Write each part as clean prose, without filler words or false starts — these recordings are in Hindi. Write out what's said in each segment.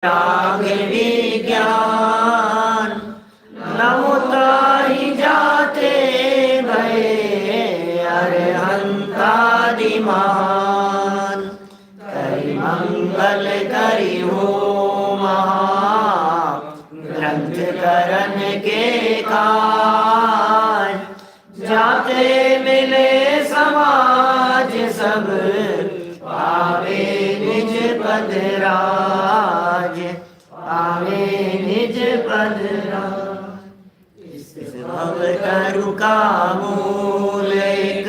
राग विज्ञान नमुतारि जाते भये अरहंतादि महान करि मंगल करि हो महा ग्रंथ करन के काज जाते मिले समाज सब पावे निज पद राज पावे निज पद राज। इस भव तरु का मूल एक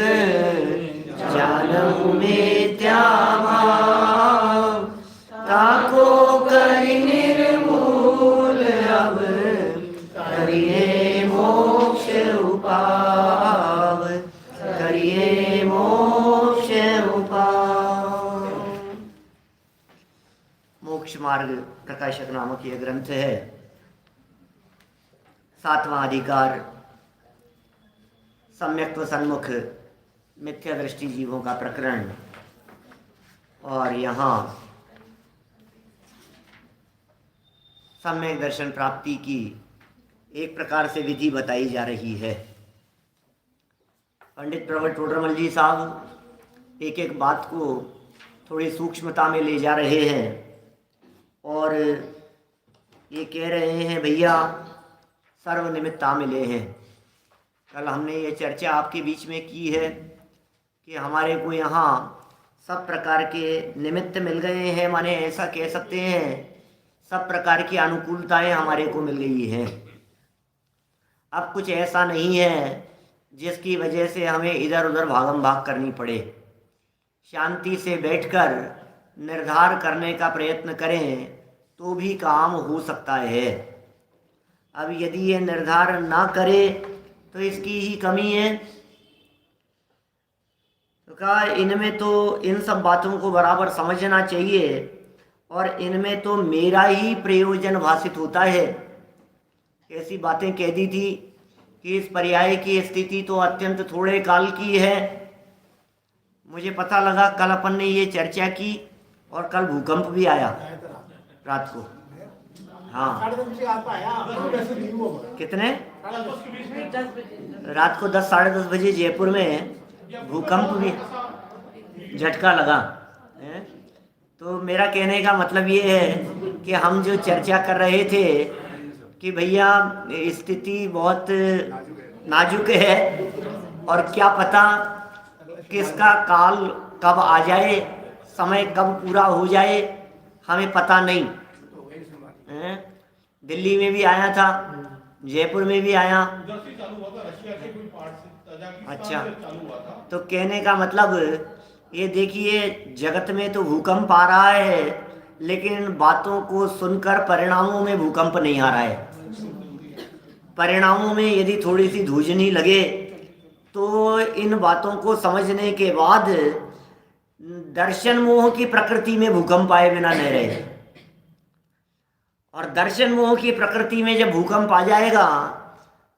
जानहु मिथ्या भाव ताको करि निर्मूल अब करिए मोक्ष उपाव करिए मोक्ष उपाव। मोक्ष मार्ग प्रकाशक नामक यह ग्रंथ है। 7वां अधिकार सम्यक्त्व सन्मुख मिथ्या दृष्टि जीवों का प्रकरण। और यहाँ सम्यक दर्शन प्राप्ति की एक प्रकार से विधि बताई जा रही है। पंडित प्रवर टोडरमल जी साहब एक एक बात को थोड़ी सूक्ष्मता में ले जा रहे हैं और ये कह रहे हैं भैया सर्वनिमित्ता मिले हैं। कल हमने ये चर्चा आपके बीच में की है कि हमारे को यहाँ सब प्रकार के निमित्त मिल गए हैं, माने ऐसा कह सकते हैं सब प्रकार की अनुकूलताएं हमारे को मिल गई हैं। अब कुछ ऐसा नहीं है जिसकी वजह से हमें इधर उधर भागम भाग करनी पड़े। शांति से बैठकर निर्धार करने का प्रयत्न करें तो भी काम हो सकता है। अब यदि ये निर्धार ना करे तो इसकी ही कमी है। तो कहा इनमें तो इन सब बातों को बराबर समझना चाहिए और इनमें तो मेरा ही प्रयोजन भाषित होता है। ऐसी बातें कह दी थी कि इस पर्याय की स्थिति तो अत्यंत थोड़े काल की है। मुझे पता लगा कल अपन ने ये चर्चा की और कल भूकंप भी आया रात को। हाँ कितने रात को 10 साढ़े 10 बजे जयपुर में भूकंप भी झटका लगा है। तो मेरा कहने का मतलब ये है कि हम जो चर्चा कर रहे थे कि भैया स्थिति बहुत नाजुक है और क्या पता किसका काल कब आ जाए, समय कब पूरा हो जाए, हमें पता नहीं। दिल्ली में भी आया था, जयपुर में भी आया। अच्छा, तो कहने का मतलब ये देखिए जगत में तो भूकंप आ रहा है लेकिन बातों को सुनकर परिणामों में भूकंप नहीं आ रहा है। परिणामों में यदि थोड़ी सी धूजनी लगे तो इन बातों को समझने के बाद दर्शन मोह की प्रकृति में भूकंप आए बिना नहीं रहे। और दर्शन मोह की प्रकृति में जब भूकंप आ जाएगा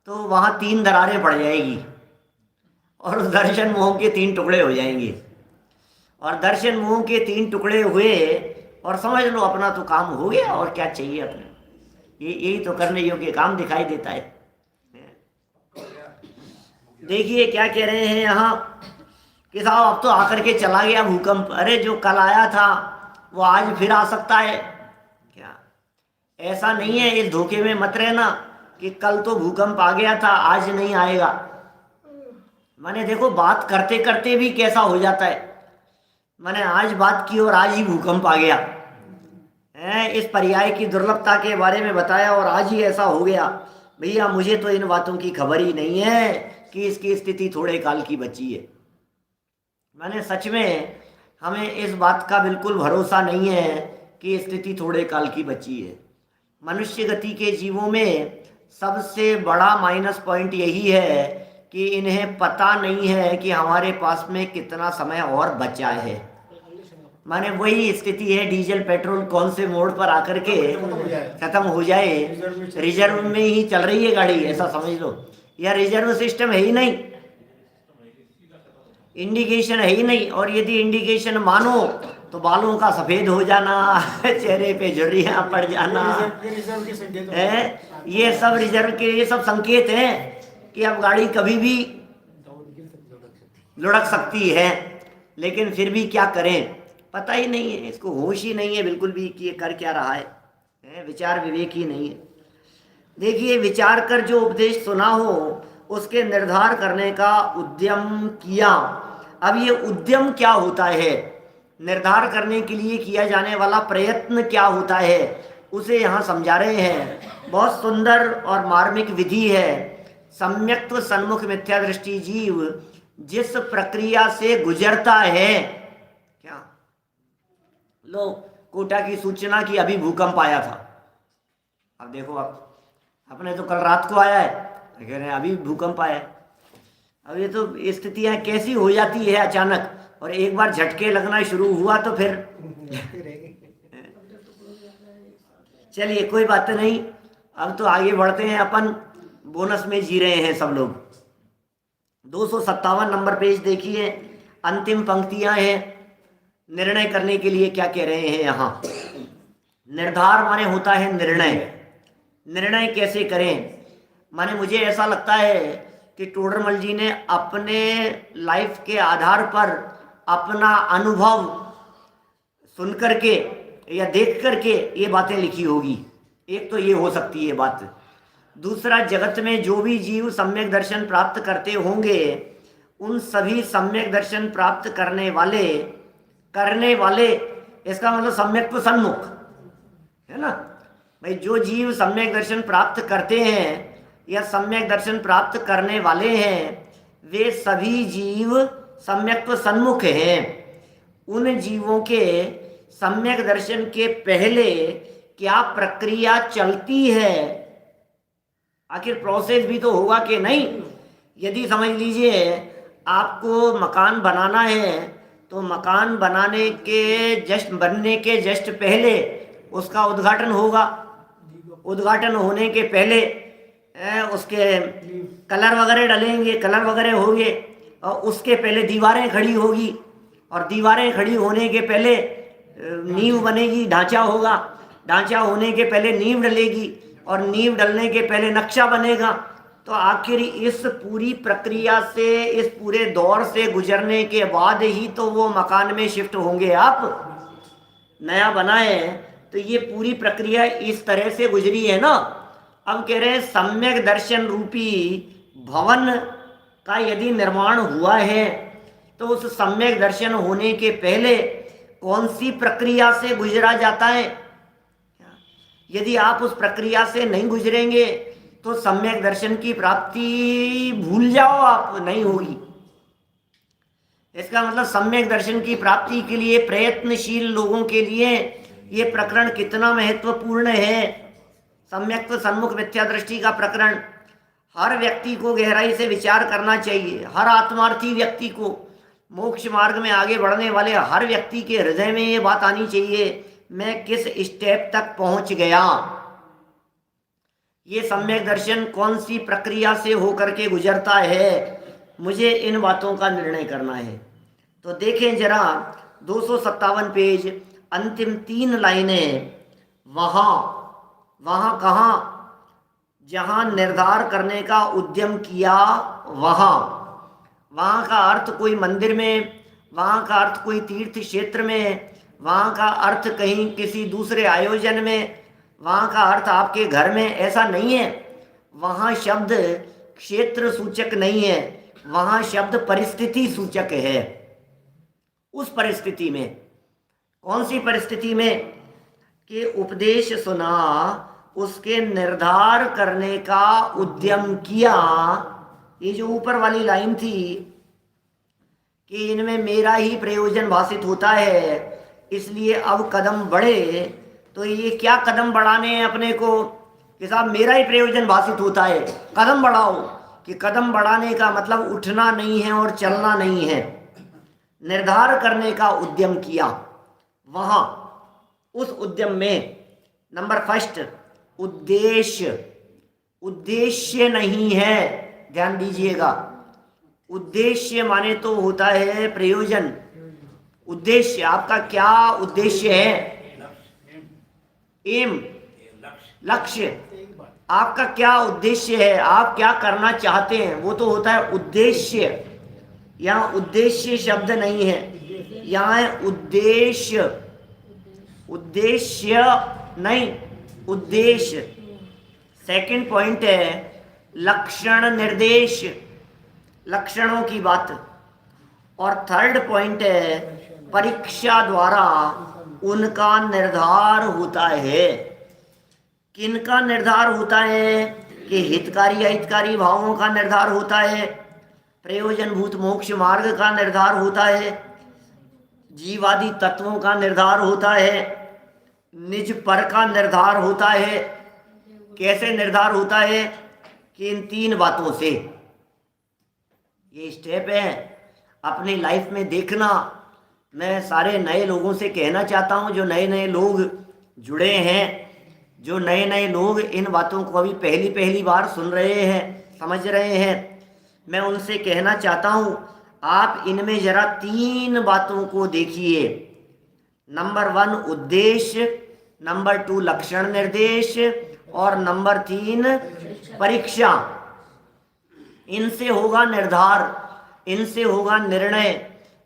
तो वहाँ 3 दरारें पड़ जाएगी और उस दर्शन मोह के 3 टुकड़े हो जाएंगे। और दर्शन मोह के 3 टुकड़े हुए और समझ लो अपना तो काम हो गया और क्या चाहिए अपने। यही तो करने योग्य काम दिखाई देता है। देखिए क्या कह रहे हैं यहाँ कि साहब अब तो आकर के चला गया भूकंप। अरे जो कल आया था वो आज फिर आ सकता है क्या? ऐसा नहीं है, इस धोखे में मत रहना कि कल तो भूकंप आ गया था आज नहीं आएगा। माने देखो बात करते करते भी कैसा हो जाता है। मैंने आज बात की और आज ही भूकंप आ गया है। इस पर्याय की दुर्लभता के बारे में बताया और आज ही ऐसा हो गया। भैया मुझे तो इन बातों की खबर ही नहीं है कि इसकी स्थिति थोड़े काल की बची है। मैंने सच में हमें इस बात का बिल्कुल भरोसा नहीं है कि स्थिति थोड़े काल की बची है। मनुष्य गति के जीवों में सबसे बड़ा माइनस पॉइंट यही है कि इन्हें पता नहीं है कि हमारे पास में कितना समय और बचा है। माने वही स्थिति है डीजल पेट्रोल कौन से मोड़ पर आकर के खत्म हो जाए, रिजर्व में ही चल रही है गाड़ी ऐसा समझ लो। या रिजर्व सिस्टम है ही नहीं, इंडिकेशन है ही नहीं। और यदि इंडिकेशन मानो तो बालों का सफ़ेद हो जाना, चेहरे पे झुर्रियाँ पड़ जाना रिजर्व के संकेत है, ये सब रिजर्व के ये सब संकेत हैं कि अब गाड़ी कभी भी लुढ़क सकती है। लेकिन फिर भी क्या करें, पता ही नहीं है, इसको होश ही नहीं है बिल्कुल भी कि ये कर क्या रहा है, विचार विवेक ही नहीं है। देखिए, विचार कर जो उपदेश सुना हो उसके निर्धार करने का उद्यम किया। अब ये उद्यम क्या होता है, निर्धार करने के लिए किया जाने वाला प्रयत्न क्या होता है, उसे यहाँ समझा रहे हैं। बहुत सुंदर और मार्मिक विधि है। सम्यक्त्व सन्मुख मिथ्या दृष्टि जीव जिस प्रक्रिया से गुजरता है, क्या लो कोटा की सूचना की अभी भूकंप आया था, अब देखो आप अपने तो कल रात को आया है, कह रहे हैं अभी भूकंप आया है। अब ये तो स्थितियां कैसी हो जाती है अचानक, और एक बार झटके लगना शुरू हुआ तो फिर चलिए कोई बात नहीं, अब तो आगे बढ़ते हैं, अपन बोनस में जी रहे हैं सब लोग। 257 नंबर पेज देखिए, अंतिम पंक्तियां हैं। निर्णय करने के लिए क्या कह रहे हैं यहाँ, निर्धार माने होता है निर्णय। निर्णय कैसे करें, माने मुझे ऐसा लगता है कि टोडरमल जी ने अपने लाइफ के आधार पर अपना अनुभव सुन करके या देख करके ये बातें लिखी होगी। एक तो ये हो सकती है बात। दूसरा, जगत में जो भी जीव सम्यक दर्शन प्राप्त करते होंगे उन सभी सम्यक दर्शन प्राप्त करने वाले इसका मतलब सम्यक तो सन्मुख है ना भाई। जो जीव सम्यक दर्शन प्राप्त करते हैं या सम्यक दर्शन प्राप्त करने वाले हैं वे सभी जीव सम्यक तो सन्मुख हैं। उन जीवों के सम्यक दर्शन के पहले क्या प्रक्रिया चलती है, आखिर प्रोसेस भी तो होगा कि नहीं। यदि समझ लीजिए आपको मकान बनाना है तो मकान बनने के जस्ट पहले उसका उद्घाटन होगा। उद्घाटन होने के पहले उसके कलर वगैरह डलेंगे, कलर वगैरह होंगे, और उसके पहले दीवारें खड़ी होगी, और दीवारें खड़ी होने के पहले नींव बनेगी, ढांचा होगा, ढांचा होने के पहले नींव डलेगी, और नींव डलने के पहले नक्शा बनेगा। तो आखिर इस पूरी प्रक्रिया से, इस पूरे दौर से गुजरने के बाद ही तो वो मकान में शिफ्ट होंगे। आप नया बनाए तो ये पूरी प्रक्रिया इस तरह से गुजरी है ना। अब कह रहे हैं सम्यक दर्शन रूपी भवन का यदि निर्माण हुआ है तो उस सम्यक दर्शन होने के पहले कौन सी प्रक्रिया से गुजरा जाता है। यदि आप उस प्रक्रिया से नहीं गुजरेंगे तो सम्यक दर्शन की प्राप्ति भूल जाओ आप, नहीं होगी। इसका मतलब सम्यक दर्शन की प्राप्ति के लिए प्रयत्नशील लोगों के लिए ये प्रकरण कितना महत्वपूर्ण है। सम्यक तो सन्मुख मिथ्या दृष्टि का प्रकरण हर व्यक्ति को गहराई से विचार करना चाहिए। हर आत्मार्थी व्यक्ति को, मोक्ष मार्ग में आगे बढ़ने वाले हर व्यक्ति के हृदय में ये बात आनी चाहिए, मैं किस स्टेप तक पहुंच गया, ये सम्यक दर्शन कौन सी प्रक्रिया से होकर के गुजरता है, मुझे इन बातों का निर्णय करना है। तो देखें जरा 257 पेज, अंतिम 3 लाइनें। वहाँ कहाँ, जहाँ निर्धार करने का उद्यम किया वहाँ का अर्थ कोई मंदिर में, वहाँ का अर्थ कोई तीर्थ क्षेत्र में, वहाँ का अर्थ कहीं किसी दूसरे आयोजन में, वहाँ का अर्थ आपके घर में, ऐसा नहीं है। वहाँ शब्द क्षेत्र सूचक नहीं है, वहाँ शब्द परिस्थिति सूचक है। उस परिस्थिति में, कौन सी परिस्थिति में कि उपदेश सुना, उसके निर्धार करने का उद्यम किया। ये जो ऊपर वाली लाइन थी कि इनमें मेरा ही प्रयोजन भाषित होता है, इसलिए अब कदम बढ़े, तो ये क्या कदम बढ़ाने हैं अपने को कि साहब मेरा ही प्रयोजन भाषित होता है, कदम बढ़ाओ। कि कदम बढ़ाने का मतलब उठना नहीं है और चलना नहीं है, निर्धार करने का उद्यम किया। वहाँ उस उद्यम में नंबर फर्स्ट उद्देश्य नहीं है, ध्यान दीजिएगा। उद्देश्य माने तो होता है प्रयोजन, उद्देश्य, आपका क्या उद्देश्य है? एम, लक्ष्य। आपका क्या उद्देश्य है, आप क्या करना चाहते हैं, वो तो होता है उद्देश्य। यहाँ उद्देश्य शब्द नहीं है, यहाँ है उद्देश्य। उद्देश्य नहीं, उद्देश्य। सेकंड पॉइंट है लक्षण निर्देश, लक्षणों की बात। और थर्ड पॉइंट है परीक्षा द्वारा उनका निर्धार होता है। किनका निर्धार होता है? कि हितकारी अहितकारी भावों का निर्धार होता है, प्रयोजनभूत मोक्ष मार्ग का निर्धार होता है, जीवादि तत्वों का निर्धार होता है, निज पर का निर्धार होता है। कैसे निर्धार होता है? कि इन तीन बातों से। ये स्टेप है अपनी लाइफ में देखना। मैं सारे नए लोगों से कहना चाहता हूँ, जो नए नए लोग जुड़े हैं, जो नए नए लोग इन बातों को अभी पहली पहली बार सुन रहे हैं, समझ रहे हैं, मैं उनसे कहना चाहता हूँ आप इनमें जरा तीन बातों को देखिए। नंबर 1 उद्देश्य, नंबर 2 लक्षण निर्देश, और नंबर 3 परीक्षा। इनसे होगा निर्धार, इनसे होगा निर्णय।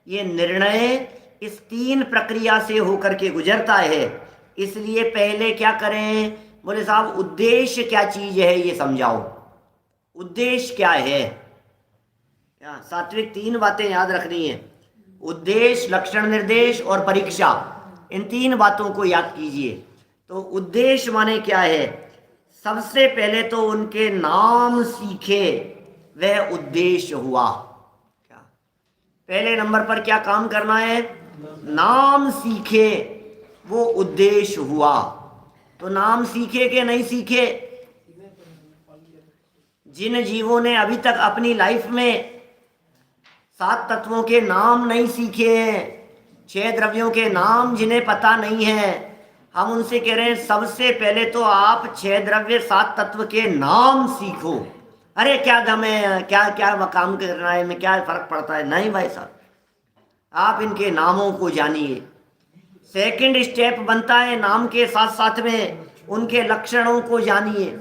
ये निर्णय इस तीन प्रक्रिया से होकर के गुजरता है। इसलिए पहले क्या करें? बोले साहब उद्देश्य क्या चीज है ये समझाओ। उद्देश्य क्या है? सात्विक तीन बातें याद रखनी है, उद्देश्य, लक्षण निर्देश और परीक्षा। इन तीन बातों को याद कीजिए। तो उद्देश्य माने क्या है? सबसे पहले तो उनके नाम सीखे, वह उद्देश्य हुआ। क्या पहले नंबर पर क्या काम करना है? नाम सीखे, वो उद्देश्य हुआ। तो नाम सीखे कि नहीं सीखे? जिन जीवों ने अभी तक अपनी लाइफ में 7 तत्वों के नाम नहीं सीखे हैं, 6 द्रव्यों के नाम जिन्हें पता नहीं है, हम उनसे कह रहे हैं सबसे पहले तो आप 6 द्रव्य 7 तत्व के नाम सीखो। अरे क्या दम है, क्या क्या काम करना है, में क्या फर्क पड़ता है? नहीं भाई साहब, आप इनके नामों को जानिए। सेकंड स्टेप बनता है नाम के साथ साथ में उनके लक्षणों को जानिए।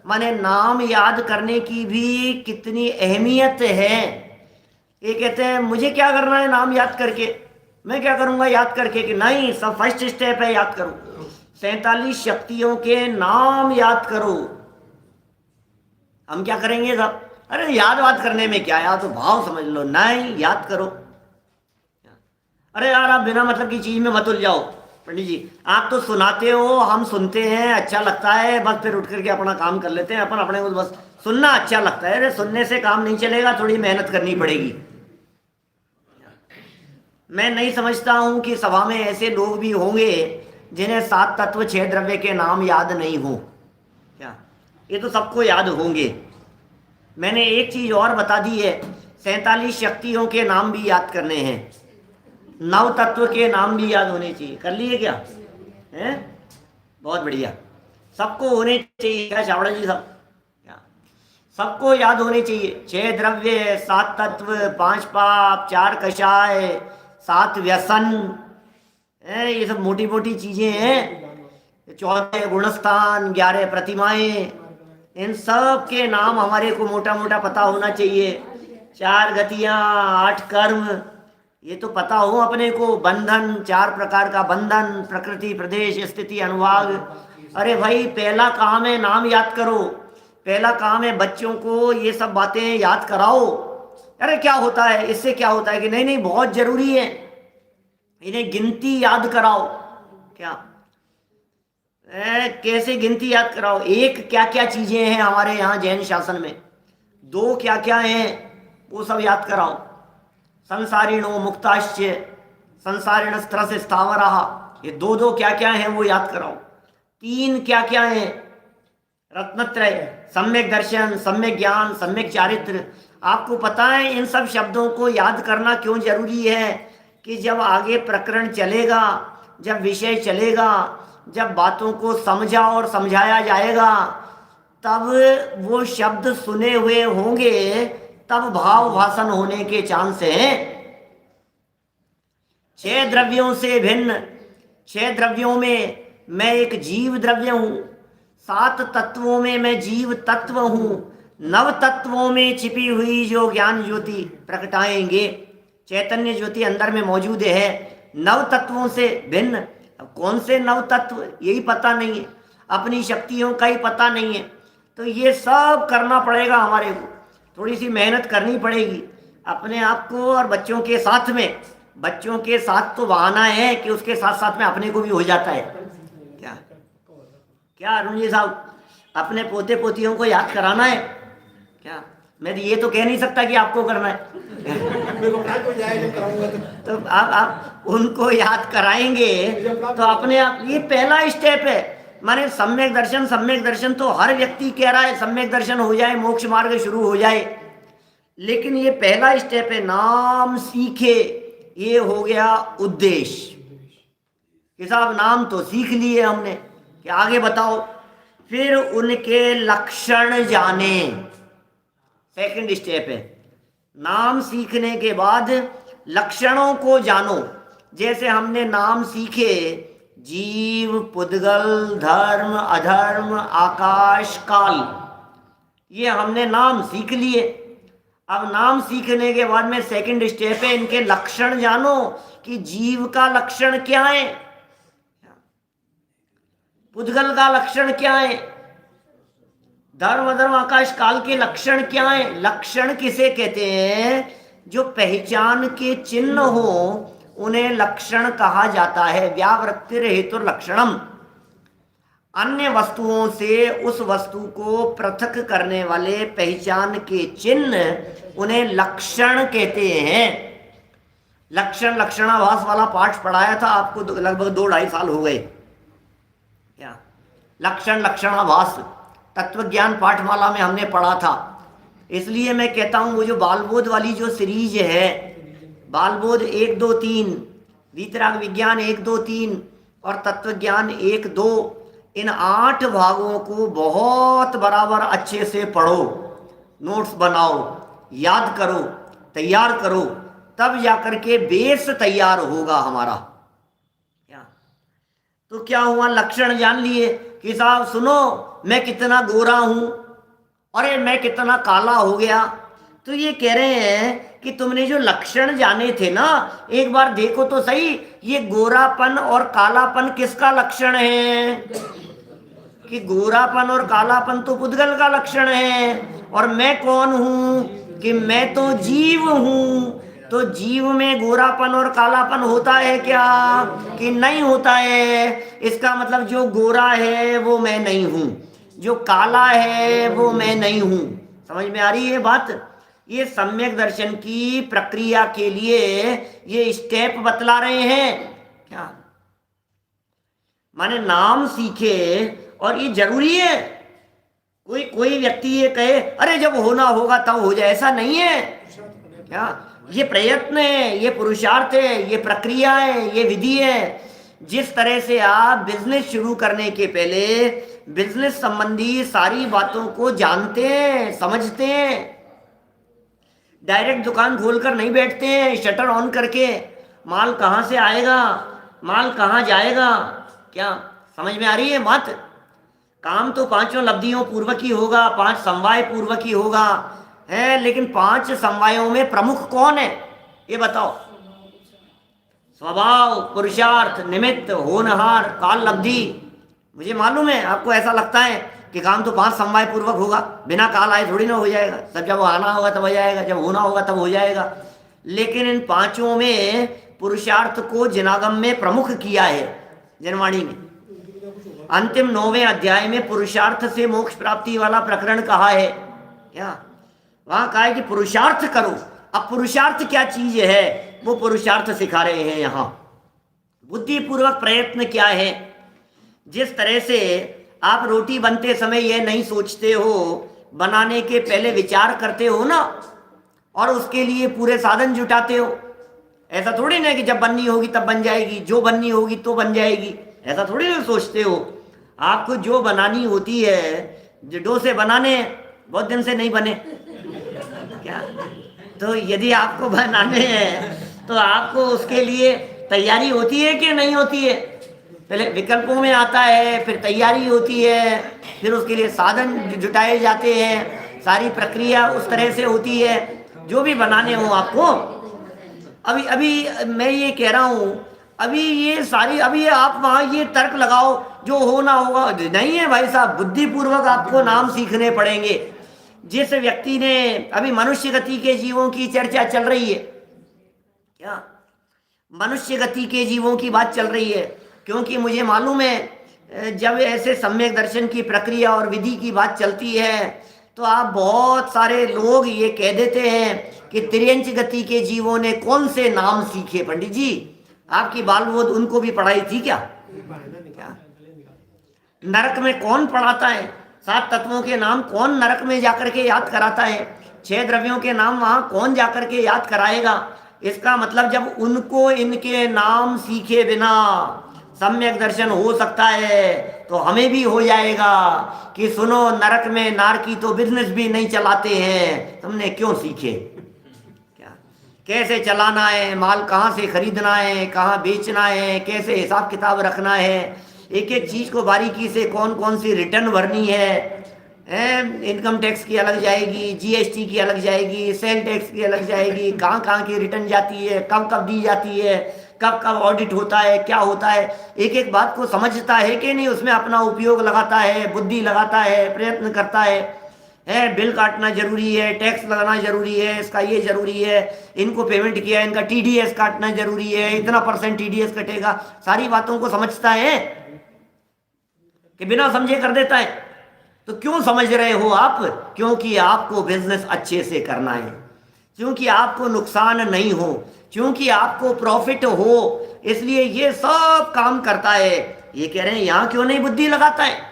माने नाम याद करने की भी कितनी अहमियत है। ये कहते हैं मुझे क्या करना है नाम याद करके, मैं क्या करूंगा याद करके? कि नहीं, सब फर्स्ट स्टेप है याद करो। 47 शक्तियों के नाम याद करो। हम क्या करेंगे सब? अरे याद वाद करने में क्या, याद तो भाव समझ लो। नहीं, याद करो। अरे यार आप बिना मतलब की चीज में मत उलझाओ। पंडित जी आप तो सुनाते हो, हम सुनते हैं, अच्छा लगता है, बस फिर उठ करके अपना काम कर लेते हैं। अपन अपने को बस सुनना अच्छा लगता है। अरे सुनने से काम नहीं चलेगा, थोड़ी मेहनत करनी पड़ेगी। मैं नहीं समझता हूं कि सभा में ऐसे लोग भी होंगे जिन्हें 7 तत्व 6 द्रव्य के नाम याद नहीं हो। क्या ये तो सबको याद होंगे। मैंने एक चीज और बता दी है, 47 शक्तियों के नाम भी याद करने हैं, 9 तत्व के नाम भी याद होने चाहिए। कर लिए क्या? हैं? बहुत बढ़िया, सबको होने चाहिए। क्या चावड़ा जी सब? क्या सबको याद होने चाहिए? 6 द्रव्य, 7 तत्व, 5 पाप, 4 कषाय, 7 व्यसन, ये सब मोटी मोटी चीजें हैं। 14 गुणस्थान, 11 प्रतिमाएं, इन सब के नाम हमारे को मोटा मोटा पता होना चाहिए। 4 गतियां, 8 कर्म, ये तो पता हो अपने को। बंधन, 4 प्रकार का बंधन, प्रकृति, प्रदेश, स्थिति, अनुभाग। अरे भाई पहला काम है नाम याद करो। पहला काम है बच्चों को ये सब बातें याद कराओ। अरे क्या होता है इससे? क्या होता है कि नहीं नहीं बहुत जरूरी है, इन्हें गिनती याद कराओ। क्या कैसे गिनती याद कराओ? 1 क्या क्या चीजें हैं हमारे यहाँ जैन शासन में, 2 क्या क्या हैं वो सब याद कराओ। संसारिणो मुक्ताश्च, संसारिण स्त्रस स्थावरः, ये 2 क्या क्या हैं वो याद कराओ। 3 क्या क्या हैं? रत्नत्रय, सम्यक दर्शन, सम्यक ज्ञान, सम्यक चारित्र। आपको पता है इन सब शब्दों को याद करना क्यों जरूरी है? कि जब आगे प्रकरण चलेगा, जब विषय चलेगा, जब बातों को समझा और समझाया जाएगा, तब वो शब्द सुने हुए होंगे, तब भाव भाषण होने के चांस हैं। छह द्रव्यों से भिन्न, छह द्रव्यों में मैं एक जीव द्रव्य हूँ, सात तत्वों में मैं जीव तत्व हूँ, नव तत्वों में छिपी हुई जो ज्ञान ज्योति प्रकटाएंगे, चैतन्य ज्योति अंदर में मौजूद है, नव तत्वों से भिन्न। अब कौन से नव तत्व यही पता नहीं है, अपनी शक्तियों का ही पता नहीं है। तो ये सब करना पड़ेगा हमारे को, थोड़ी सी मेहनत करनी पड़ेगी अपने आप को और बच्चों के साथ में। बच्चों के साथ तो बहाना है कि उसके साथ साथ में अपने को भी हो जाता है। क्या क्या अरुण जी साहब, अपने पोते पोतियों को याद कराना है क्या? मैं ये तो कह नहीं सकता कि आपको करना है। तो आप उनको याद कराएंगे तो अपने आप, ये पहला स्टेप है। माने सम्यक दर्शन तो हर व्यक्ति कह रहा है सम्यक दर्शन हो जाए, मोक्ष मार्ग शुरू हो जाए, लेकिन ये पहला स्टेप है, नाम सीखे, ये हो गया उद्देश्य। कि साहब नाम तो सीख लिए हमने, कि आगे बताओ। फिर उनके लक्षण जाने, सेकंड स्टेप है। नाम सीखने के बाद लक्षणों को जानो। जैसे हमने नाम सीखे, जीव, पुद्गल, धर्म, अधर्म, आकाश, काल, ये हमने नाम सीख लिए। अब नाम सीखने के बाद में सेकंड स्टेप है, इनके लक्षण जानो कि जीव का लक्षण क्या है, पुद्गल का लक्षण क्या है, धर्म अधर्म आकाश काल के लक्षण क्या है। लक्षण किसे कहते हैं? जो पहचान के चिन्ह हो उन्हें लक्षण कहा जाता है। व्यावृत्तिर हेतु लक्षणम, अन्य वस्तुओं से उस वस्तु को पृथक करने वाले पहचान के चिन्ह उन्हें लक्षण कहते हैं। लक्षण लक्षणाभास वाला पाठ पढ़ाया था आपको, लगभग 2-2.5 साल हो गए। क्या लक्षण लक्षणाभास तत्वज्ञान पाठमाला में हमने पढ़ा था। इसलिए मैं कहता हूँ वो जो बालबोध वाली जो सीरीज है, बालबोध 1, 2, 3, वीतराग विज्ञान 1, 2, 3 और तत्वज्ञान 1, 2, इन 8 भागों को बहुत बराबर अच्छे से पढ़ो, नोट्स बनाओ, याद करो, तैयार करो, तब जाकर के बेस तैयार होगा हमारा। क्या तो क्या हुआ, लक्षण जान लिए कि साहब सुनो, मैं कितना गोरा हूं, अरे मैं कितना काला हो गया। तो ये कह रहे हैं कि तुमने जो लक्षण जाने थे ना, एक बार देखो तो सही, ये गोरापन और कालापन किसका लक्षण है? कि गोरापन और कालापन तो पुद्गल का लक्षण है, और मैं कौन हूं? कि मैं तो जीव हूं। तो जीव में गोरापन और कालापन होता है क्या? कि नहीं होता है। इसका मतलब जो गोरा है वो मैं नहीं हूं, जो काला है वो मैं नहीं हूं। समझ में आ रही है बात? ये सम्यक दर्शन की प्रक्रिया के लिए ये स्टेप बतला रहे हैं। क्या माने नाम सीखे, और ये जरूरी है। कोई व्यक्ति ये कहे अरे जब होना होगा तब हो जाए, ऐसा नहीं है। क्या ये प्रयत्न है, ये पुरुषार्थ है, ये प्रक्रिया है, ये विधि है। जिस तरह से आप बिजनेस शुरू करने के पहले बिजनेस संबंधी सारी बातों को जानते हैं, समझते हैं, डायरेक्ट दुकान खोलकर नहीं बैठते हैं शटर ऑन करके, माल कहाँ से आएगा, माल कहाँ जाएगा। क्या समझ में आ रही है बात? काम तो 5 लब्धियों पूर्वक ही होगा, 5 समवाय पूर्वक ही होगा है, लेकिन 5 समवायों में प्रमुख कौन है ये बताओ? स्वभाव, पुरुषार्थ, निमित्त, होनहार, काल लब्धि। मुझे मालूम है आपको ऐसा लगता है कि काम तो 5 समवाय पूर्वक होगा, बिना काल आए थोड़ी ना हो जाएगा, सब जब आना होगा तब हो जाएगा, जब होना होगा तब हो जाएगा। लेकिन इन 5 में पुरुषार्थ को जिनागम में प्रमुख किया है, जनवाणी में। अंतिम 9वें अध्याय में पुरुषार्थ से मोक्ष प्राप्ति वाला प्रकरण कहा है। क्या वहां कहा है कि पुरुषार्थ करो। अब पुरुषार्थ क्या चीज है वो पुरुषार्थ सिखा रहे हैं यहाँ। बुद्धिपूर्वक प्रयत्न क्या है? जिस तरह से आप रोटी बनते समय यह नहीं सोचते हो, बनाने के पहले विचार करते हो ना, और उसके लिए पूरे साधन जुटाते हो। ऐसा थोड़ी ना कि जब बननी होगी तब बन जाएगी, जो बननी होगी तो बन जाएगी, ऐसा थोड़ी ना सोचते हो। आपको जो बनानी होती है, जो डोसे बनाने बहुत दिन से नहीं बने क्या, तो यदि आपको बनाने हैं तो आपको उसके लिए तैयारी होती है कि नहीं होती है? पहले विकल्पों में आता है, फिर तैयारी होती है, फिर उसके लिए साधन जुटाए जाते हैं, सारी प्रक्रिया उस तरह से होती है। जो भी बनाने हो आपको, अभी अभी मैं ये कह रहा हूँ, अभी ये सारी, अभी आप वहाँ ये तर्क लगाओ जो होना होगा नहीं है भाई साहब, बुद्धिपूर्वक आपको नाम सीखने पड़ेंगे। जिस व्यक्ति ने, अभी मनुष्य गति के जीवों की चर्चा चल रही है, क्या मनुष्य गति के जीवों की बात चल रही है? क्योंकि मुझे मालूम है जब ऐसे सम्यक दर्शन की प्रक्रिया और विधि की बात चलती है तो आप बहुत सारे लोग ये कह देते हैं कि त्रियंच गति के जीवों ने कौन से नाम सीखे। पंडित जी, आपकी बाल बोध उनको भी पढ़ाई थी क्या? नरक में कौन पढ़ाता है? 7 तत्वों के नाम कौन नरक में जाकर के याद कराता है? 6 द्रव्यों के नाम वहां कौन जाकर के याद कराएगा? इसका मतलब जब उनको इनके नाम सीखे बिना सम्यक दर्शन हो सकता है तो हमें भी हो जाएगा कि सुनो, नरक में नारकी तो बिजनेस भी नहीं चलाते हैं, तुमने क्यों सीखे? क्या कैसे चलाना है, माल कहाँ से खरीदना है, कहाँ बेचना है, कैसे हिसाब किताब रखना है, एक एक चीज को बारीकी से, कौन कौन सी रिटर्न भरनी है, इनकम टैक्स की अलग जाएगी, जीएसटी की अलग जाएगी, सेल टैक्स की अलग जाएगी, कहाँ कहाँ की रिटर्न जाती है, कब कब दी जाती है, कब कब ऑडिट होता है, क्या होता है, एक एक बात को समझता है कि नहीं, उसमें अपना उपयोग लगाता है, बुद्धि लगाता है, प्रयत्न करता है, बिल काटना जरूरी है, टैक्स लगाना जरूरी है, इसका ये जरूरी है, इनको पेमेंट किया, इनका टीडीएस काटना जरूरी है, इतना % टीडीएस कटेगा, सारी बातों को समझता है कि बिना समझे कर देता है? तो क्यों समझ रहे हो आप? क्योंकि आपको बिजनेस अच्छे से करना है, क्योंकि आपको नुकसान नहीं हो, क्योंकि आपको प्रॉफिट हो, इसलिए ये सब काम करता है। ये कह रहे हैं यहां क्यों नहीं बुद्धि लगाता है?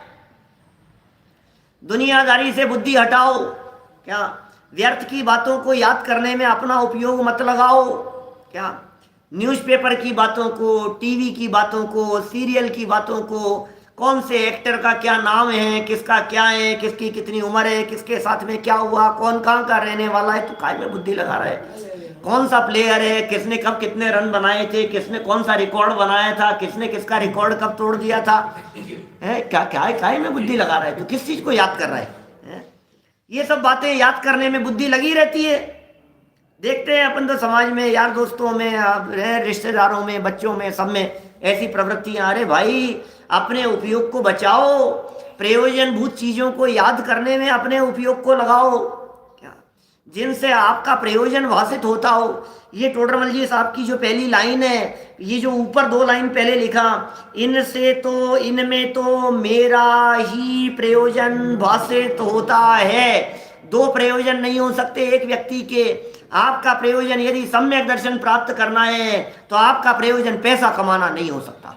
दुनियादारी से बुद्धि हटाओ, क्या व्यर्थ की बातों को याद करने में अपना उपयोग मत लगाओ, क्या न्यूज़पेपर की बातों को, टीवी की बातों को, सीरियल की बातों को, कौन से एक्टर का क्या नाम है, किसका क्या है, किसकी कितनी उम्र है, किसके साथ में क्या हुआ, कौन कहाँ का रहने वाला है, तो काय में बुद्धि लगा रहा है? कौन सा प्लेयर है, किसने कब कितने रन बनाए थे, किसने कौन सा रिकॉर्ड बनाया था, किसने किसका रिकॉर्ड कब तोड़ दिया था, है क्या क्या है? काय में बुद्धि लगा रहा है? तो किस चीज को याद कर रहा है? ये सब बातें याद करने में बुद्धि लगी रहती है। देखते हैं अपन तो समाज में, यार दोस्तों में, रिश्तेदारों में, बच्चों में, सब में ऐसी प्रवृत्तियां। अरे भाई, अपने उपयोग को बचाओ, प्रयोजनभूत चीजों को याद करने में अपने उपयोग को लगाओ, क्या जिनसे आपका प्रयोजन भाषित होता हो। ये टोडरमल जी साहब की जो पहली लाइन है, ये जो ऊपर 2 लाइन पहले लिखा, इनसे तो, इनमें तो मेरा ही प्रयोजन भाषित होता है। 2 प्रयोजन नहीं हो सकते एक व्यक्ति के। आपका प्रयोजन यदि सम्यक दर्शन प्राप्त करना है तो आपका प्रयोजन पैसा कमाना नहीं हो सकता।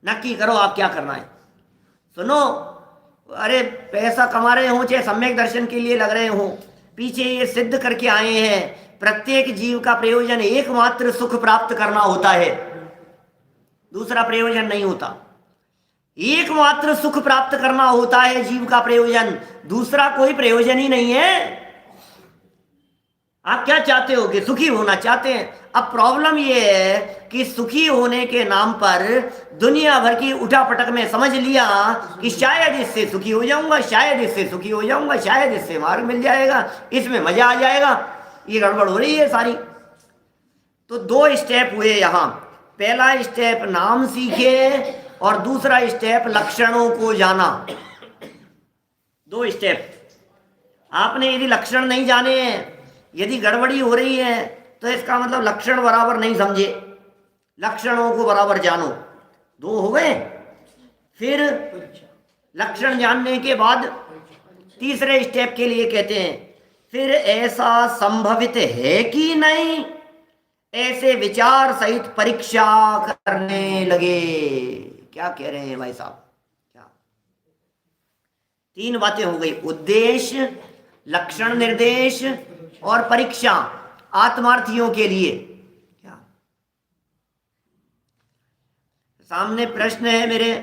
नक्की करो आप क्या करना है। सुनो, अरे पैसा कमा रहे हो चाहे सम्यक दर्शन के लिए लग रहे हो, पीछे ये सिद्ध करके आए हैं प्रत्येक जीव का प्रयोजन एकमात्र सुख प्राप्त करना होता है, दूसरा प्रयोजन नहीं होता। एकमात्र सुख प्राप्त करना होता है जीव का प्रयोजन, दूसरा कोई प्रयोजन ही नहीं है। आप क्या चाहते हो? कि सुखी होना चाहते हैं। अब प्रॉब्लम ये है कि सुखी होने के नाम पर दुनिया भर की उठापटक में समझ लिया कि शायद इससे सुखी हो जाऊंगा, शायद इससे सुखी हो जाऊंगा, शायद इससे मार्ग मिल जाएगा, इसमें मजा आ जाएगा। ये गड़बड़ हो रही है सारी। तो 2 स्टेप हुए यहां। पहला स्टेप नाम सीखे और दूसरा स्टेप लक्षणों को जाना। 2 स्टेप। आपने यदि लक्षण नहीं जाने हैं, यदि गड़बड़ी हो रही है, तो इसका मतलब लक्षण बराबर नहीं समझे, लक्षणों को बराबर जानो। 2 हो गए। फिर लक्षण जानने के बाद तीसरे स्टेप के लिए कहते हैं, फिर ऐसा संभवित है कि नहीं, ऐसे विचार सहित परीक्षा करने लगे। क्या कह रहे हैं भाई साहब? क्या 3 बातें हो गई, उद्देश्य, लक्षण निर्देश और परीक्षा आत्मार्थियों के लिए। क्या सामने प्रश्न है मेरे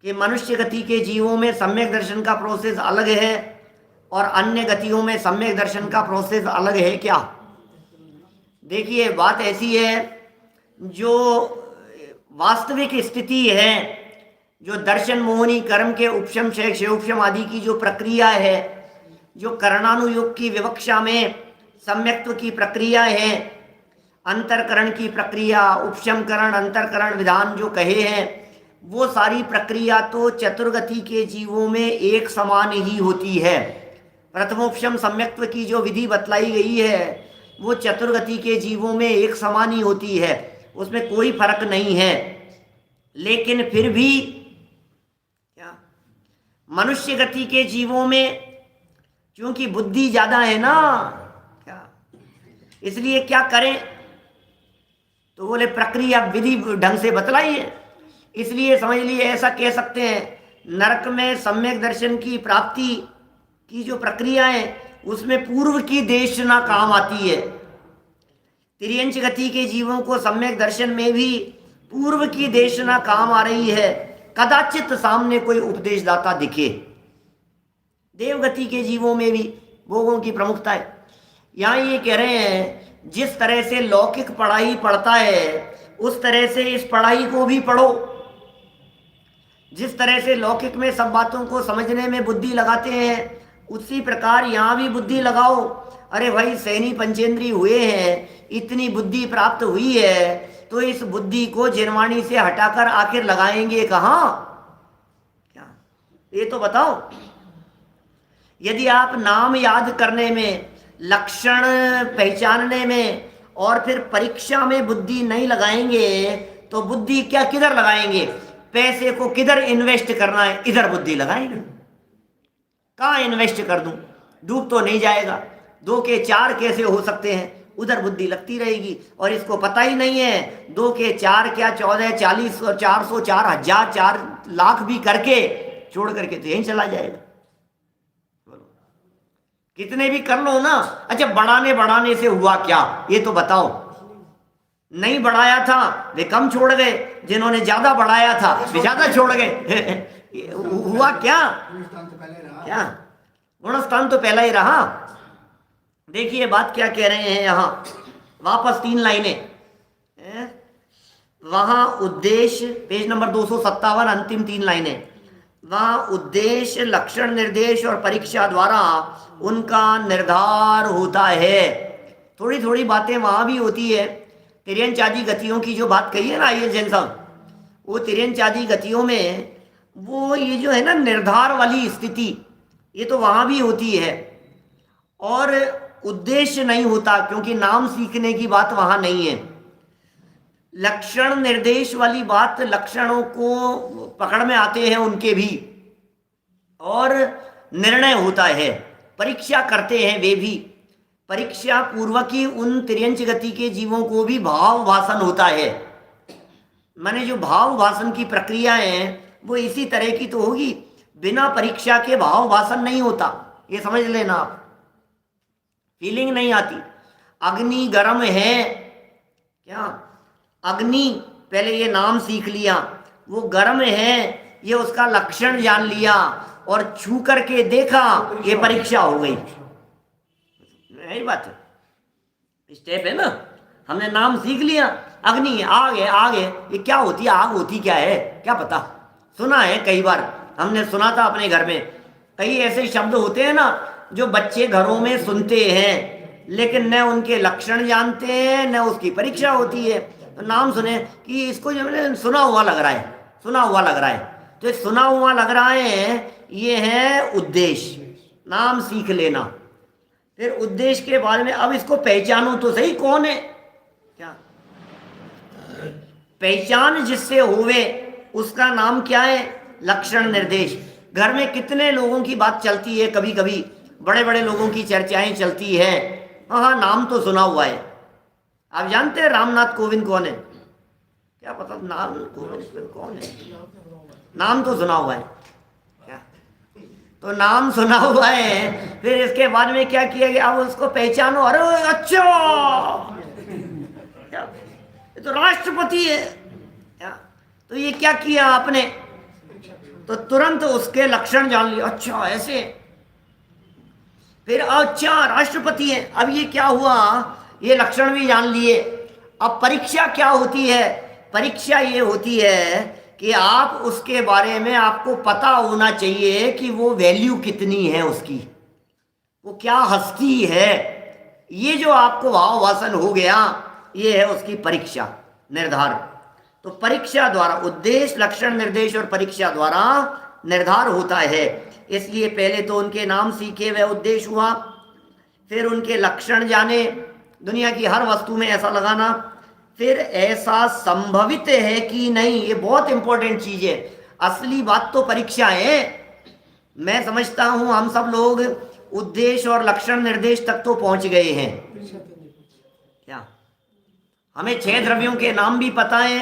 कि मनुष्य गति के जीवों में सम्यक दर्शन का प्रोसेस अलग है और अन्य गतियों में सम्यक दर्शन का प्रोसेस अलग है क्या? देखिए, बात ऐसी है जो वास्तविक स्थिति है, जो दर्शन मोहनी कर्म के उपशम क्षेक्षोपशम आदि की जो प्रक्रिया है, जो करणानुयोग की विवक्षा में सम्यक्त्व की प्रक्रिया है, अंतरकरण की प्रक्रिया, उपशमकरण अंतरकरण विधान जो कहे हैं, वो सारी प्रक्रिया तो चतुर्गति के जीवों में एक समान ही होती है। प्रथमोपशम सम्यक्त्व की जो विधि बतलाई गई है वो चतुर्गति के जीवों में एक समान ही होती है, उसमें कोई फर्क नहीं है। लेकिन फिर भी क्या मनुष्य गति के जीवों में क्योंकि बुद्धि ज़्यादा है ना, क्या इसलिए क्या करें, तो बोले प्रक्रिया विधि ढंग से बतलाइए। इसलिए समझ लिए ऐसा कह सकते हैं, नरक में सम्यक दर्शन की प्राप्ति की जो प्रक्रिया है उसमें पूर्व की देशना काम आती है। तिर्यंच गति के जीवों को सम्यक दर्शन में भी पूर्व की देशना काम आ रही है, कदाचित सामने कोई उपदेशदाता दिखे। देवगति के जीवों में भी भोगों की प्रमुखता है। यहाँ ये कह रहे हैं जिस तरह से लौकिक पढ़ाई पढ़ता है उस तरह से इस पढ़ाई को भी पढ़ो। जिस तरह से लौकिक में सब बातों को समझने में बुद्धि लगाते हैं उसी प्रकार यहाँ भी बुद्धि लगाओ। अरे भाई सैनी पंचेंद्री हुए हैं, इतनी बुद्धि प्राप्त हुई है, तो इस बुद्धि को जिनवाणी से हटाकर आखिर लगाएंगे कहाँ? क्या ये तो बताओ। यदि आप नाम याद करने में, लक्षण पहचानने में और फिर परीक्षा में बुद्धि नहीं लगाएंगे तो बुद्धि क्या किधर लगाएंगे? पैसे को किधर इन्वेस्ट करना है इधर बुद्धि लगाएंगे। कहाँ इन्वेस्ट कर दूं, डूब तो नहीं जाएगा, 2 के 4 कैसे हो सकते हैं, उधर बुद्धि लगती रहेगी। और इसको पता ही नहीं है 2 के 4 क्या 14, 40 और 400, 4000, 4 लाख भी करके छोड़ करके तो यहीं चला जाएगा। कितने भी कर लो ना। अच्छा बढ़ाने से हुआ क्या ये तो बताओ। नहीं बढ़ाया था वे कम छोड़ गए, जिन्होंने ज्यादा बढ़ाया था वे ज्यादा छोड़ गए। हुआ क्या? क्या गुणस्थान तो पहला ही रहा। देखिए बात क्या कह रहे हैं यहाँ, वापस 3 लाइनें वहां उद्देश्य, पेज नंबर 257, अंतिम 3 लाइनें। वहाँ उद्देश्य, लक्षण, निर्देश और परीक्षा द्वारा उनका निर्धार होता है। थोड़ी थोड़ी बातें वहाँ भी होती है। तिर्यंच आदि गतियों की जो बात कही है ना ये जैन साहब, वो तिर्यंच आदि गतियों में वो ये जो है ना निर्धार वाली स्थिति, ये तो वहाँ भी होती है। और उद्देश्य नहीं होता क्योंकि नाम सीखने की बात वहाँ नहीं है। लक्षण निर्देश वाली बात, लक्षणों को पकड़ में आते हैं उनके भी, और निर्णय होता है, परीक्षा करते हैं वे भी। परीक्षा पूर्वक ही उन तिर्यंच गति के जीवों को भी भाव भाषण होता है। माने जो भाव भाषण की प्रक्रिया है वो इसी तरह की तो होगी, बिना परीक्षा के भाव भाषण नहीं होता, ये समझ लेना आप। फीलिंग नहीं आती। अग्नि गर्म है क्या? अग्नि पहले ये नाम सीख लिया, वो गर्म है ये उसका लक्षण जान लिया और छू करके देखा, ये परीक्षा हो गई। यही बात है, स्टेप है ना। हमने नाम सीख लिया, अग्नि है, आग है, आग है, ये क्या होती है, आग होती क्या है क्या पता। सुना है कई बार, हमने सुना था अपने घर में। कई ऐसे शब्द होते हैं ना जो बच्चे घरों में सुनते हैं लेकिन न उनके लक्षण जानते हैं न उसकी परीक्षा होती है। तो नाम सुने कि इसको जो मैंने सुना हुआ लग रहा है, सुना हुआ लग रहा है, तो सुना हुआ लग रहा है, ये है उद्देश्य, नाम सीख लेना। फिर उद्देश्य के बाद में अब इसको पहचानो तो सही कौन है क्या। पहचान जिससे होवे उसका नाम क्या है? लक्षण निर्देश। घर में कितने लोगों की बात चलती है, कभी कभी बड़े बड़े लोगों की चर्चाएं चलती है। हाँ नाम तो सुना हुआ है। आप जानते हैं रामनाथ कोविंद कौन है? क्या पता नाम कोविंद कौन है? नाम तो सुना हुआ है क्या? तो नाम सुना हुआ है, फिर इसके बाद में क्या किया गया? अब उसको पहचानो। अरे अच्छा क्या, ये तो राष्ट्रपति है क्या? तो ये क्या किया आपने? तो तुरंत उसके लक्षण जान लिए, अच्छा ऐसे। फिर अच्छा राष्ट्रपति है, अब ये क्या हुआ? ये लक्षण भी जान लिए। अब परीक्षा क्या होती है? परीक्षा ये होती है कि आप उसके बारे में आपको पता होना चाहिए कि वो वैल्यू कितनी है उसकी, वो क्या हस्ती है। ये जो आपको भाव वासन हो गया, ये है उसकी परीक्षा निर्धार। तो परीक्षा द्वारा उद्देश्य, लक्षण, निर्देश और परीक्षा द्वारा निर्धार होता है। इसलिए पहले तो उनके नाम सीखे, वह उद्देश्य हुआ, फिर उनके लक्षण जाने, दुनिया की हर वस्तु में ऐसा लगाना, फिर ऐसा संभवित है कि नहीं, ये बहुत इंपॉर्टेंट चीज है। असली बात तो परीक्षा है। मैं समझता हूं हम सब लोग उद्देश्य और लक्षण निर्देश तक तो पहुंच गए हैं। क्या हमें 6 द्रव्यों के नाम भी पता है,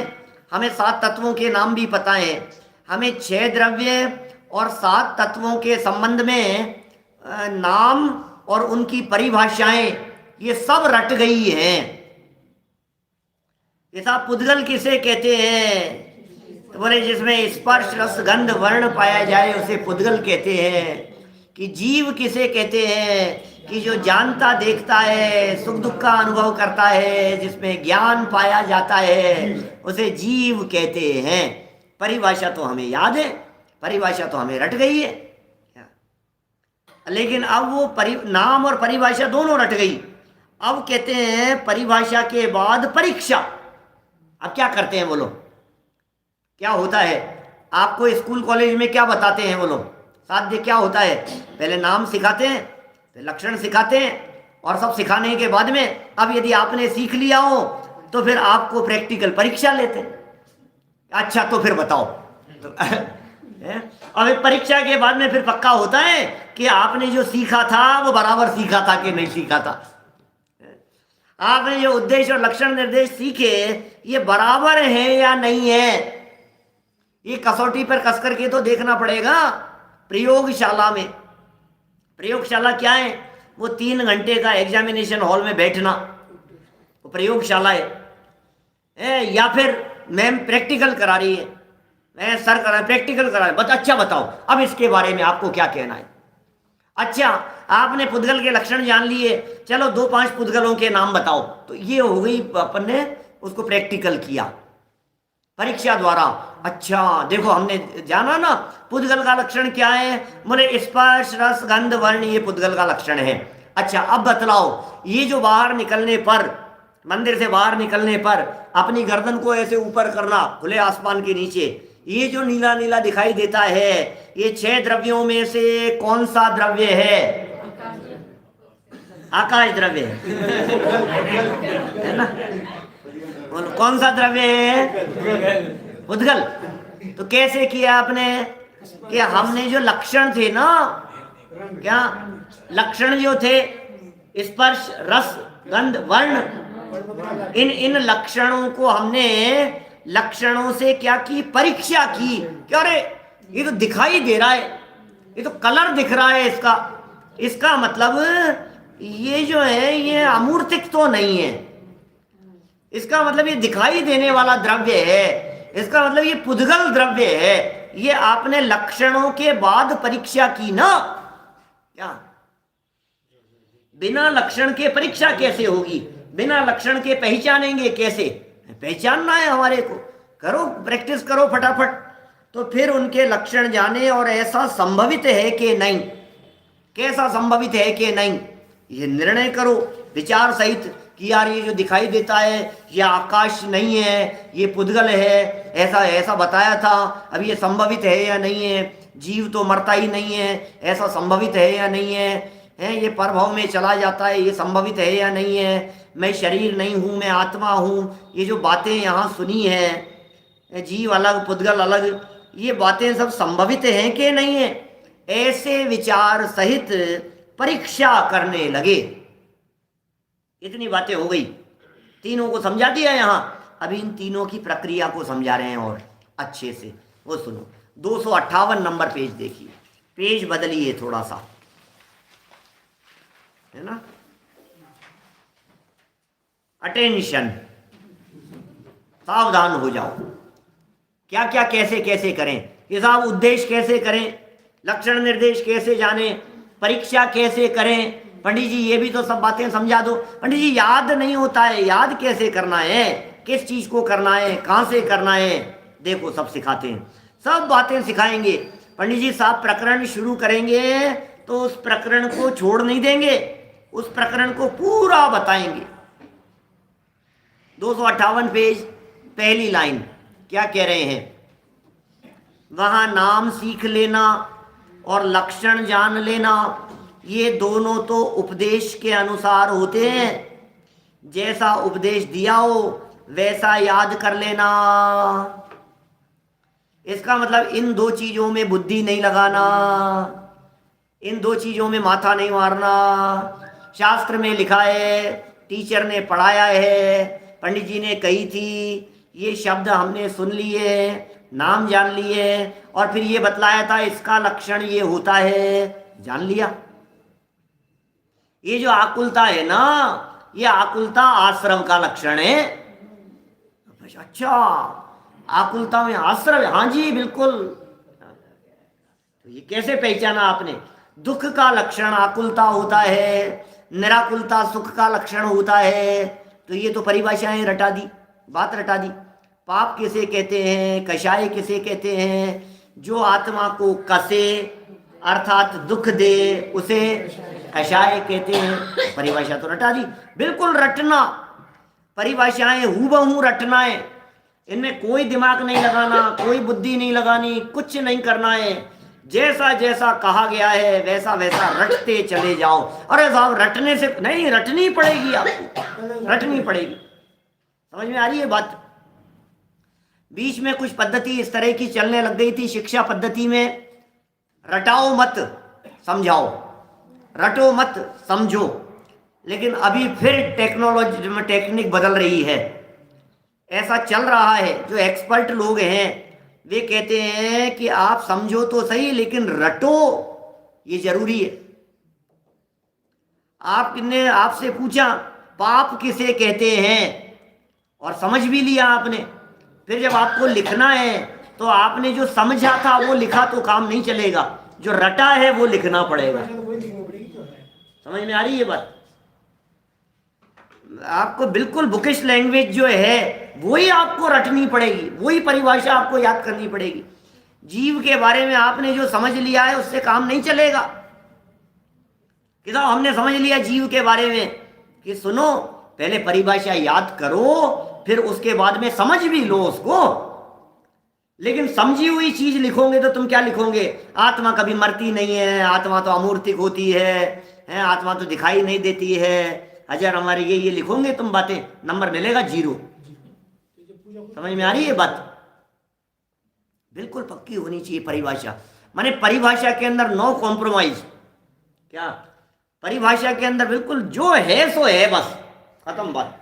हमें 7 तत्वों के नाम भी पता है, हमें 6 द्रव्य और 7 तत्वों के संबंध में नाम और उनकी परिभाषाएं ये सब रट गई हैं। ये साहब पुद्गल किसे कहते हैं? तो बोले जिसमें स्पर्श रस गंध वर्ण पाया जाए उसे पुद्गल कहते हैं। कि जीव किसे कहते हैं? कि जो जानता देखता है, सुख दुख का अनुभव करता है, जिसमें ज्ञान पाया जाता है, उसे जीव कहते हैं। परिभाषा तो हमें याद है, परिभाषा तो हमें रट गई है, लेकिन अब वो नाम और परिभाषा दोनों रट गई। अब कहते हैं परिभाषा के बाद परीक्षा। अब क्या करते हैं वो लोग? क्या होता है? आपको स्कूल कॉलेज में क्या बताते हैं वो लोग? साध्य क्या होता है? पहले नाम सिखाते हैं, फिर लक्षण सिखाते हैं, और सब सिखाने के बाद में अब यदि आपने सीख लिया हो तो फिर आपको प्रैक्टिकल परीक्षा लेते हैं। अच्छा तो फिर बताओ। तो अब परीक्षा के बाद में फिर पक्का होता है कि आपने जो सीखा था वो बराबर सीखा था कि नहीं सीखा था। आपने जो उद्देश्य और लक्षण निर्देश सीखे ये बराबर है या नहीं है, ये कसौटी पर कस करके तो देखना पड़ेगा। प्रयोगशाला में, प्रयोगशाला क्या है? वो 3 घंटे का एग्जामिनेशन हॉल में बैठना, वो प्रयोगशाला है। या फिर मैम प्रैक्टिकल करा रही है, मैं सर करा प्रैक्टिकल करा रही, अच्छा बताओ अब इसके बारे में आपको क्या कहना है। अच्छा आपने पुद्गल के लक्षण जान लिए, चलो 2-5 पुद्गलों के नाम बताओ। तो ये हो गई, अपन ने उसको प्रैक्टिकल किया परीक्षा द्वारा। अच्छा देखो हमने जाना ना पुद्गल का लक्षण क्या है, बोले स्पर्श रस गंध वर्ण, ये पुद्गल का लक्षण है। अच्छा अब बतलाओ, ये जो बाहर निकलने पर, मंदिर से बाहर निकलने पर अपनी गर्दन को ऐसे ऊपर करना खुले आसमान के नीचे, ये जो नीला नीला दिखाई देता है, ये 6 द्रव्यों में से कौन सा द्रव्य है? आकाश द्रव्य है ना? कौन सा द्रव्य है? पुद्गल। तो कैसे किया आपने? कि हमने जो लक्षण थे ना, क्या लक्षण जो थे स्पर्श रस गंध वर्ण, इन लक्षणों को हमने लक्षणों से क्या की? परीक्षा की। क्या रे ये तो दिखाई दे रहा है, ये तो कलर दिख रहा है इसका मतलब ये जो है ये अमूर्तिक तो नहीं है, इसका मतलब ये दिखाई देने वाला द्रव्य है, इसका मतलब ये पुद्गल द्रव्य है। ये आपने लक्षणों के बाद परीक्षा की ना। क्या बिना लक्षण के परीक्षा कैसे होगी? बिना लक्षण के पहचानेंगे कैसे? पहचानना है हमारे को, करो प्रैक्टिस करो फटाफट। तो फिर उनके लक्षण जाने और ऐसा संभवित है कि नहीं, कैसा संभवित है कि नहीं, ये निर्णय करो विचार सहित कि यार ये जो दिखाई देता है ये आकाश नहीं है, ये पुद्गल है, ऐसा बताया था, अब ये संभवित है या नहीं है? जीव तो मरता ही नहीं है, ऐसा संभवित है या नहीं है? ये परभव में चला जाता है, ये संभवित है या नहीं है? मैं शरीर नहीं हूँ, मैं आत्मा हूँ, ये जो बातें यहाँ सुनी हैं, जीव अलग पुद्गल अलग, ये बातें सब संभवित हैं कि नहीं है? ऐसे विचार सहित परीक्षा करने लगे। इतनी बातें हो गई, तीनों को समझा दिया यहाँ। अभी इन तीनों की प्रक्रिया को समझा रहे हैं और अच्छे से। वो सुनो 258 नंबर पेज देखिए, पेज बदलिए थोड़ा सा, है ना? अटेंशन, सावधान हो जाओ। क्या क्या कैसे कैसे करें, ये साहब उद्देश्य कैसे करें, लक्षण निर्देश कैसे जाने, परीक्षा कैसे करें, पंडित जी ये भी तो सब बातें समझा दो। पंडित जी याद नहीं होता है, याद कैसे करना है, किस चीज को करना है, कहाँ से करना है, देखो सब सिखाते हैं, सब बातें सिखाएंगे। पंडित जी साहब प्रकरण शुरू करेंगे तो उस प्रकरण को छोड़ नहीं देंगे, उस प्रकरण को पूरा बताएंगे। 258 पेज पहली लाइन क्या कह रहे हैं, वहां नाम सीख लेना और लक्षण जान लेना ये दोनों तो उपदेश के अनुसार होते हैं, जैसा उपदेश दिया हो वैसा याद कर लेना। इसका मतलब इन दो चीजों में बुद्धि नहीं लगाना, इन दो चीजों में माथा नहीं मारना। शास्त्र में लिखा है, टीचर ने पढ़ाया है, पंडित जी ने कही थी, ये शब्द हमने सुन लिए, नाम जान लिए, और फिर ये बतलाया था इसका लक्षण ये होता है, जान लिया। ये जो आकुलता है ना, ये आकुलता आश्रम का लक्षण है। अच्छा आकुलता में आश्रम, हाँ जी बिल्कुल। तो ये कैसे पहचाना आपने, दुख का लक्षण आकुलता होता है, निराकुलता सुख का लक्षण होता है। तो ये तो परिभाषाएं रटा दी, बात रटा दी। पाप किसे कहते हैं, कषाय किसे कहते हैं, जो आत्मा को कसे अर्थात दुख दे उसे कषाय कहते हैं। परिभाषा तो रटा दी, बिल्कुल रटना, परिभाषाएं हूबहू रटना है, इनमें कोई दिमाग नहीं लगाना, कोई बुद्धि नहीं लगानी, कुछ नहीं करना है। जैसा जैसा कहा गया है वैसा वैसा रटते चले जाओ। अरे साहब रटने से नहीं, रटनी पड़ेगी आपको, रटनी पड़ेगी। समझ में आ रही है बात। बीच में कुछ पद्धति इस तरह की चलने लग गई थी शिक्षा पद्धति में, रटाओ मत समझाओ, रटो मत समझो। लेकिन अभी फिर टेक्नोलॉजी में टेक्निक बदल रही है, ऐसा चल रहा है। जो एक्सपर्ट लोग हैं वे कहते हैं कि आप समझो तो सही लेकिन रटो, ये जरूरी है। आपने आपसे पूछा पाप किसे कहते हैं और समझ भी लिया आपने, फिर जब आपको लिखना है तो आपने जो समझा था वो लिखा तो काम नहीं चलेगा, जो रटा है वो लिखना पड़ेगा। समझ में आ रही है बात। आपको बिल्कुल बुकिश लैंग्वेज जो है वही आपको रटनी पड़ेगी, वही परिभाषा आपको याद करनी पड़ेगी। जीव के बारे में आपने जो समझ लिया है उससे काम नहीं चलेगा कि साहब हमने समझ लिया जीव के बारे में, कि सुनो पहले परिभाषा याद करो फिर उसके बाद में समझ भी लो उसको। लेकिन समझी हुई चीज लिखोगे तो तुम क्या लिखोगे, आत्मा कभी मरती नहीं है, आत्मा तो अमूर्तिक होती है, आत्मा तो दिखाई नहीं देती है, हजार हमारे ये लिखोगे तुम बातें, नंबर मिलेगा 0। समझ में आ रही है बात। बिल्कुल पक्की होनी चाहिए परिभाषा, माने परिभाषा के अंदर नो कॉम्प्रोमाइज। क्या परिभाषा के अंदर बिल्कुल जो है सो है, बस खत्म बात।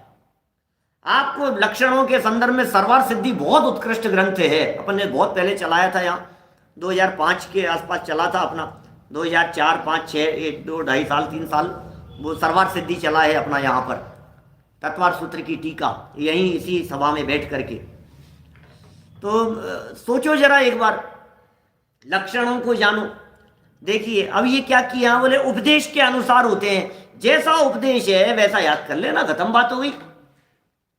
आपको लक्षणों के संदर्भ में सर्वार सिद्धि बहुत उत्कृष्ट ग्रंथ है, अपन ने बहुत पहले चलाया था, यहाँ 2005 के आसपास चला था अपना, 2004 5 6 1 2 2.5 साल 3 साल वो सर्वार सिद्धि चला है अपना यहाँ पर, तत्वार सूत्र की टीका, यहीं इसी सभा में बैठ करके। तो सोचो जरा एक बार, लक्षणों को जानो। देखिए अब ये क्या किया, बोले उपदेश के अनुसार होते हैं, जैसा उपदेश है वैसा याद कर लेना, खत्म बात हो गई।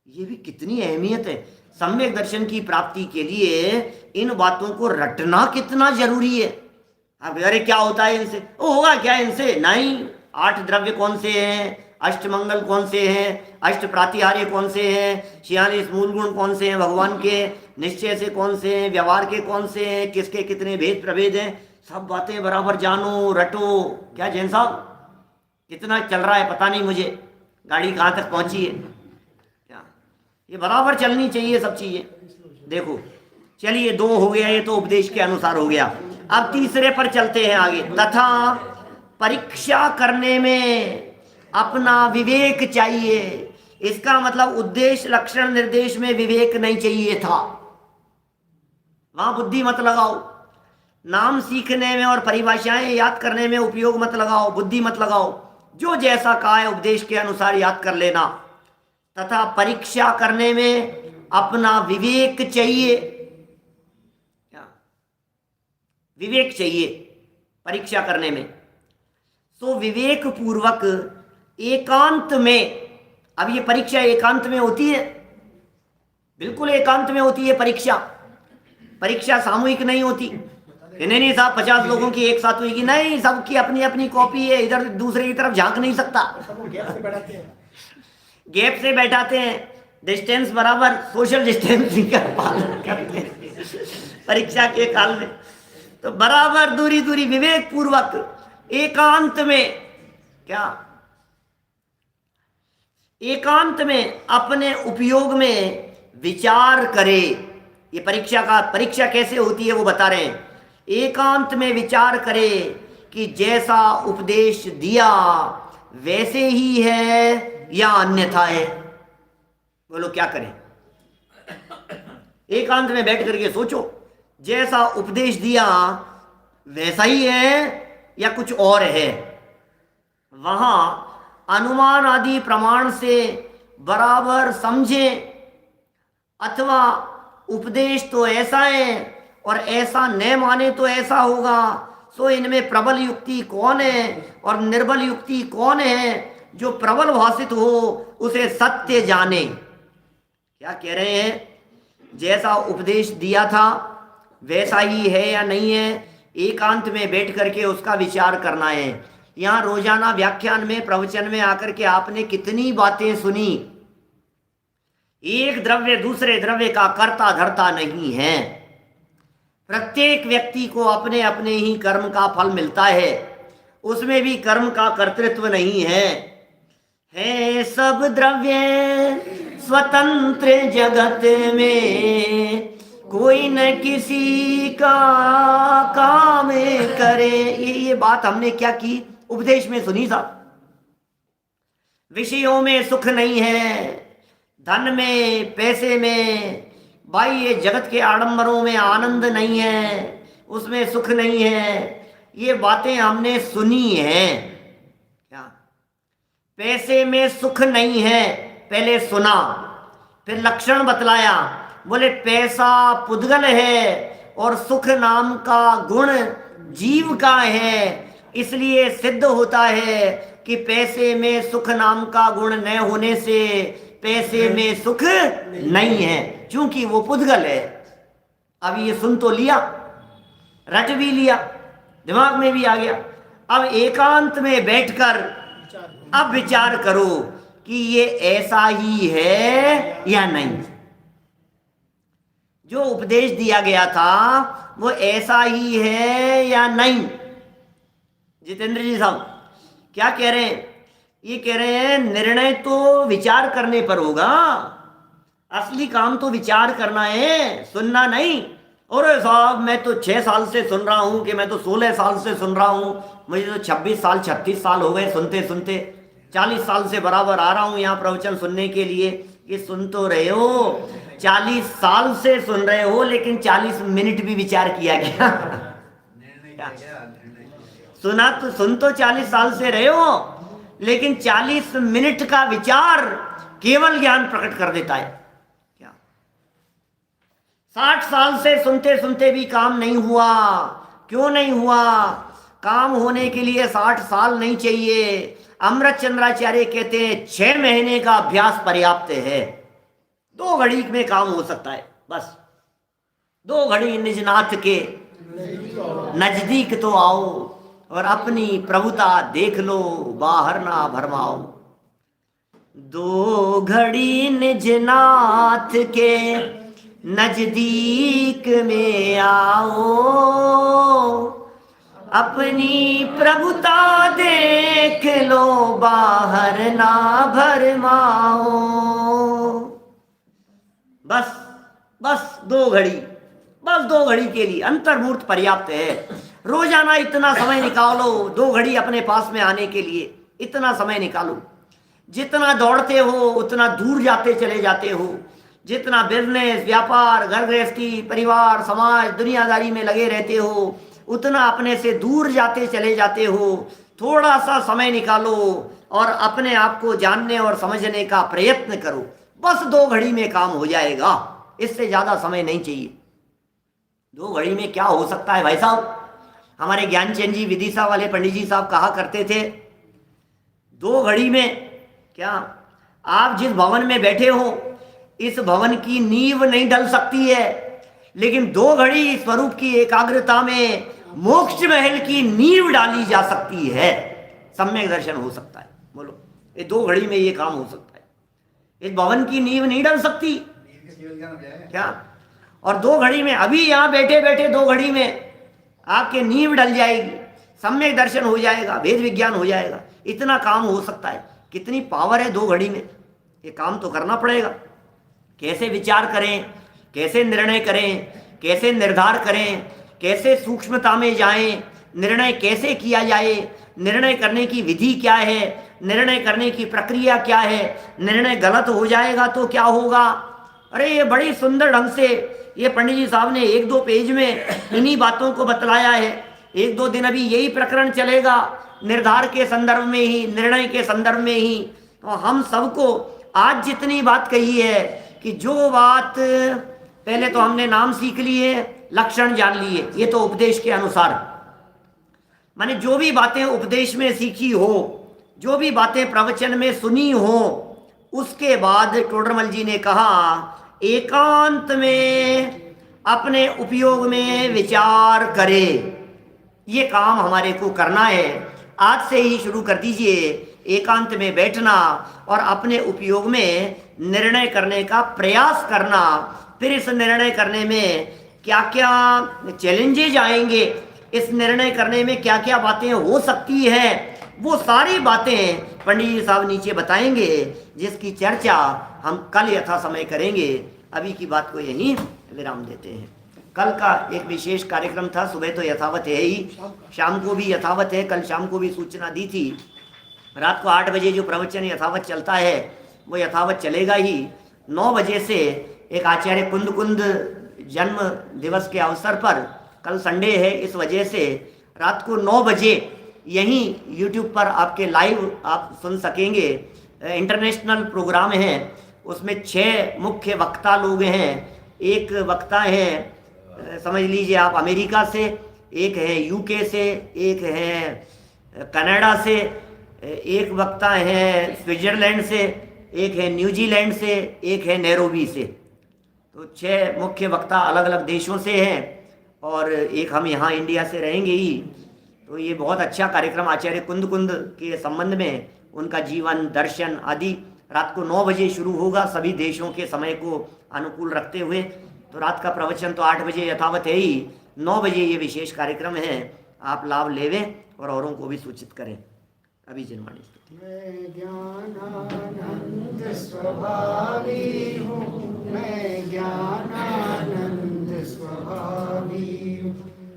ये भी कितनी अहमियत है, सम्यक दर्शन की प्राप्ति के लिए इन बातों को रटना कितना जरूरी है। अब अरे क्या होता है इनसे, वो होगा क्या इनसे, नहीं। 8 द्रव्य कौन से हैं, अष्टमंगल कौन से हैं, अष्ट प्रातिहार्य कौन से हैं, 46 मूल गुण कौन से हैं भगवान के, निश्चय से कौन से हैं, व्यवहार के कौन से हैं, किसके कितने भेद प्रभेद हैं, सब बातें बराबर जानो रटो। क्या जैन साहब कितना चल रहा है पता नहीं मुझे, गाड़ी कहाँ तक पहुंची है, क्या ये बराबर चलनी चाहिए सब चीजें। देखो चलिए 2 हो गया, ये तो उपदेश के अनुसार हो गया। अब तीसरे पर चलते हैं आगे। तथा परीक्षा करने में अपना विवेक चाहिए। इसका मतलब उद्देश्य लक्षण निर्देश में विवेक नहीं चाहिए था, वहां बुद्धि मत लगाओ। नाम सीखने में और परिभाषाएं याद करने में उपयोग मत लगाओ, बुद्धि मत लगाओ। जो जैसा कहा है उपदेश के अनुसार याद कर लेना। तथा परीक्षा करने में अपना विवेक चाहिए। क्या विवेक चाहिए परीक्षा करने में। सो विवेक पूर्वक एकांत में, अब ये परीक्षा एकांत में होती है, बिल्कुल एकांत में होती है परीक्षा। परीक्षा सामूहिक नहीं होती कि नहीं साहब 50 लोगों की एक साथ हुई, नहीं, सबकी अपनी अपनी कॉपी है, इधर दूसरे की तरफ झांक नहीं सकता। गैप से बैठाते हैं, डिस्टेंस बराबर सोशल डिस्टेंसिंग का पालन करते हैं परीक्षा के काल में। तो बराबर दूरी दूरी विवेक पूर्वक एकांत में, क्या एकांत में अपने उपयोग में विचार करे। ये परीक्षा कैसे होती है वो बता रहे हैं। एकांत में विचार करे कि जैसा उपदेश दिया वैसे ही है या अन्यथा है। बोलो क्या करें? एकांत में बैठ करके सोचो, जैसा उपदेश दिया वैसा ही है या कुछ और है। वहां अनुमान आदि प्रमाण से बराबर समझे, अथवा उपदेश तो ऐसा है और ऐसा न माने तो ऐसा होगा, सो इनमें प्रबल युक्ति कौन है और निर्बल युक्ति कौन है? जो प्रबल भाषित हो उसे सत्य जाने। क्या कह रहे हैं? जैसा उपदेश दिया था वैसा ही है या नहीं है, एकांत में बैठ करके उसका विचार करना है। यहाँ रोजाना व्याख्यान में, प्रवचन में आकर के आपने कितनी बातें सुनी। एक द्रव्य दूसरे द्रव्य का कर्ता धर्ता नहीं है। प्रत्येक व्यक्ति को अपने अपने ही कर्म का फल मिलता है, उसमें भी कर्म का कर्तृत्व नहीं है सब द्रव्य स्वतंत्र जगत में, कोई न किसी का काम करे। ये बात हमने क्या की? उपदेश में सुनी साहब। विषयों में सुख नहीं है, धन में, पैसे में, भाई ये जगत के आडंबरों में आनंद नहीं है, उसमें सुख नहीं है। ये बातें हमने सुनी है। क्या पैसे में सुख नहीं है? पहले सुना, फिर लक्षण बतलाया। बोले पैसा पुद्गल है और सुख नाम का गुण जीव का है, इसलिए सिद्ध होता है कि पैसे में सुख नाम का गुण न होने से पैसे में सुख नहीं है, क्योंकि वो पुद्गल है। अब ये सुन तो लिया, रट भी लिया, दिमाग में भी आ गया। अब एकांत में बैठकर अब विचार करो कि ये ऐसा ही है या नहीं। जो उपदेश दिया गया था वो ऐसा ही है या नहीं। जितेंद्र जी साहब क्या कह रहे हैं? ये कह रहे हैं निर्णय तो विचार करने पर होगा, असली काम तो विचार करना है, सुनना नहीं। और साहब मैं तो 6 साल से सुन रहा हूं, कि मैं तो 16 साल से सुन रहा हूं, मुझे तो 26 साल 36 साल हो गए सुनते सुनते, 40 साल से बराबर आ रहा हूं यहाँ प्रवचन सुनने के लिए। ये सुन तो रहे हो, 40 साल से सुन रहे हो, लेकिन 40 मिनट भी विचार किया गया? सुना तो, सुन तो 40 साल से रहे हो, लेकिन 40 मिनट का विचार केवल ज्ञान प्रकट कर देता है। क्या 60 साल से सुनते सुनते भी काम नहीं हुआ? क्यों नहीं हुआ? काम होने के लिए 60 साल नहीं चाहिए। अमृत चंद्राचार्य कहते हैं 6 महीने का अभ्यास पर्याप्त है। 2 घड़ी में काम हो सकता है, बस 2 घड़ी निजनाथ के नजदीक तो आओ और अपनी प्रभुता देख लो, बाहर ना भरमाओ। 2 घड़ी निजनाथ के नजदीक में आओ, अपनी प्रभुता देख लो, बाहर ना भरमाओ। बस 2 घड़ी, बस 2 घड़ी के लिए अंतर्मूर्त पर्याप्त है। रोजाना इतना समय निकालो 2 घड़ी अपने पास में आने के लिए, इतना समय निकालो। जितना दौड़ते हो उतना दूर जाते चले जाते हो, जितना बिजनेस, व्यापार, घर गृहस्थी, परिवार, समाज, दुनियादारी में लगे रहते हो, उतना अपने से दूर जाते चले जाते हो। थोड़ा सा समय निकालो और अपने आप को जानने और समझने का प्रयत्न करो। बस 2 घड़ी में काम हो जाएगा, इससे ज्यादा समय नहीं चाहिए। 2 घड़ी में क्या हो सकता है भाई साहब? हमारे ज्ञानचंद जी विदिशा वाले पंडित जी साहब कहा करते थे, 2 घड़ी में क्या आप जिस भवन में बैठे हो इस भवन की नींव नहीं ढल सकती है, लेकिन 2 घड़ी स्वरूप की एकाग्रता में मोक्ष महल की नींव डाली जा सकती है, सम्यक दर्शन हो सकता है। बोलो, ये 2 घड़ी में ये काम हो सकता है। इस भवन की नींव नहीं डल सकती क्या? और 2 घड़ी में, अभी यहाँ बैठे बैठे 2 घड़ी में आपके नींव डल जाएगी, सम्यक दर्शन हो जाएगा, वेद विज्ञान हो जाएगा। इतना काम हो सकता है। कितनी पावर है 2 घड़ी में। ये काम तो करना पड़ेगा। कैसे विचार करें, कैसे निर्णय करें, कैसे निर्धार करें, कैसे सूक्ष्मता में जाएं, निर्णय कैसे किया जाए, निर्णय करने की विधि क्या है, निर्णय करने की प्रक्रिया क्या है, निर्णय गलत हो जाएगा तो क्या होगा। अरे ये बड़ी सुंदर ढंग से ये पंडित जी साहब ने 1-2 पेज में इन्हीं बातों को बतलाया है। 1-2 दिन अभी यही प्रकरण चलेगा, निर्धार के संदर्भ में ही, निर्णय के संदर्भ में ही। तो हम सबको आज जितनी बात कही है कि जो बात पहले तो हमने नाम सीख लिए, लक्षण जान लिए, ये तो उपदेश के अनुसार, माने जो भी बातें उपदेश में सीखी हो, जो भी बातें प्रवचन में सुनी हो, उसके बाद टोडरमल जी ने कहा एकांत में अपने उपयोग में विचार करे। ये काम हमारे को करना है। आज से ही शुरू कर दीजिए एकांत में बैठना और अपने उपयोग में निर्णय करने का प्रयास करना। फिर इस निर्णय करने में क्या क्या चैलेंजेज आएंगे, इस निर्णय करने में क्या क्या बातें हो सकती है, वो सारी बातें पंडित जी साहब नीचे बताएंगे, जिसकी चर्चा हम कल यथा समय करेंगे। अभी की बात को यहीं विराम देते हैं। कल का एक विशेष कार्यक्रम था, सुबह तो यथावत है ही, शाम को भी यथावत है। कल शाम को भी सूचना दी थी, रात को 8 बजे जो प्रवचन यथावत चलता है वो यथावत चलेगा ही। 9 बजे से एक आचार्य कुंद जन्म दिवस के अवसर पर, कल संडे है इस वजह से रात को 9 बजे यहीं यूट्यूब पर आपके लाइव आप सुन सकेंगे। इंटरनेशनल प्रोग्राम है, उसमें 6 मुख्य वक्ता लोग हैं। एक वक्ता है समझ लीजिए आप अमेरिका से, एक है यूके से, एक है कनाडा से, एक वक्ता है स्विट्जरलैंड से, एक है न्यूजीलैंड से, एक है नैरोबी से। तो 6 मुख्य वक्ता अलग अलग देशों से हैं और एक हम यहाँ इंडिया से रहेंगे ही। तो ये बहुत अच्छा कार्यक्रम आचार्य कुंद के संबंध में, उनका जीवन दर्शन आदि रात को 9 बजे शुरू होगा, सभी देशों के समय को अनुकूल रखते हुए। तो रात का प्रवचन तो 8 बजे यथावत है ही, 9 बजे ये विशेष कार्यक्रम है। आप लाभ लेवें और औरों को भी सूचित करें। अभी जनवाणी मैं ज्ञानानंद स्वभावी हूँ, मैं ज्ञानानंद स्वभावी हूँ,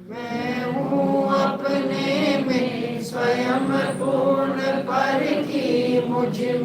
मैं हूँ अपने में स्वयं पूर्ण पर की मुझ में